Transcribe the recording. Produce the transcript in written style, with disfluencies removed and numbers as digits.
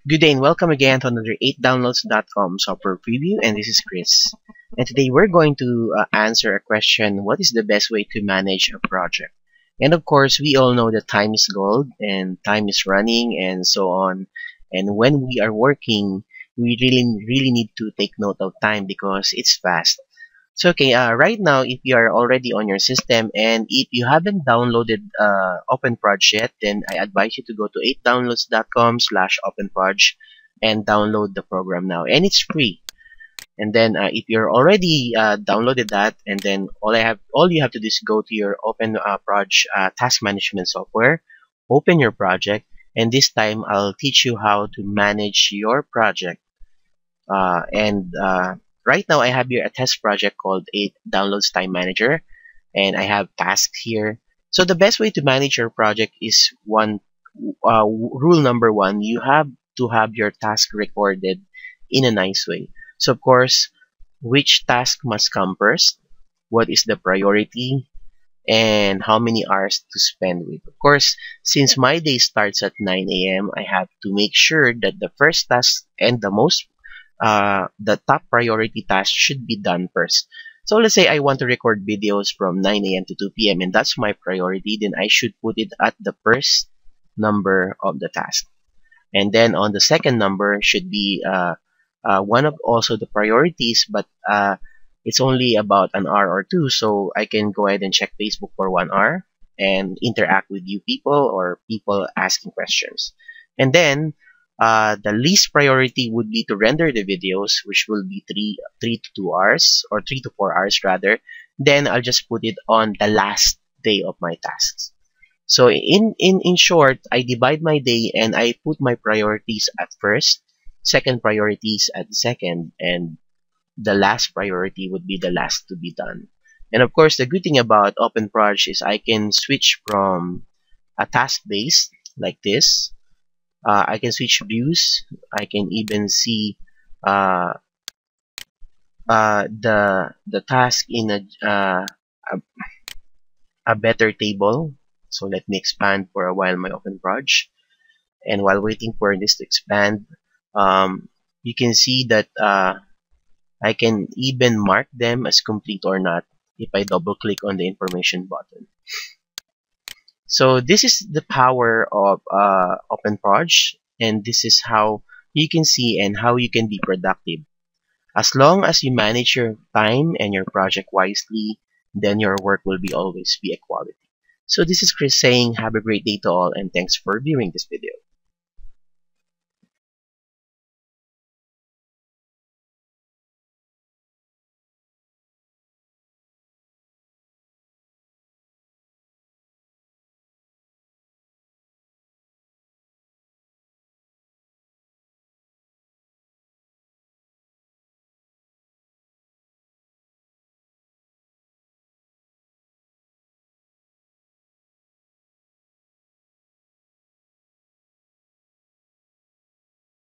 Good day and welcome again to another 8downloads.com software preview, and this is Chris. And today we're going to answer a question: what is the best way to manage a project? And of course, we all know that time is gold and time is running and so on. And when we are working, we really need to take note of time because it's fast. So okay, right now, if you are already on your system and if you haven't downloaded OpenProj yet, then I advise you to go to 8downloads.com/OpenProj and download the program now. And it's free. And then if you're already downloaded that, and then all you have to do is go to your OpenProj task management software, open your project, and this time I'll teach you how to manage your project. And right now I have here a test project called 8Downloads Time Manager, and I have tasks here. So the best way to manage your project is rule number one: you have to have your task recorded in a nice way. So of course, which task must come first, what is the priority, and how many hours to spend with. Of course, since my day starts at 9 a.m., I have to make sure that the first task and the top priority task should be done first. So let's say I want to record videos from 9 a.m. to 2 p.m. and that's my priority, then I should put it at the first number of the task. And then on the second number should be one of also the priorities, but it's only about an hour or two, so I can go ahead and check Facebook for 1 hour and interact with you people or people asking questions. And then the least priority would be to render the videos, which will be 3 to 2 hours, or 3 to 4 hours rather. Then I'll just put it on the last day of my tasks. So in short, I divide my day and I put my priorities at first, second priorities at second, and the last priority would be the last to be done. And of course, the good thing about OpenProj is I can switch from a task based like this. I can switch views. I can even see uh, the task in a better table. So let me expand for a while my OpenProj. And while waiting for this to expand, you can see that I can even mark them as complete or not if I double click on the information button. So this is the power of OpenProj, and this is how you can see and how you can be productive. As long as you manage your time and your project wisely, then your work will always be a quality. So this is Chris saying have a great day to all, and thanks for viewing this video.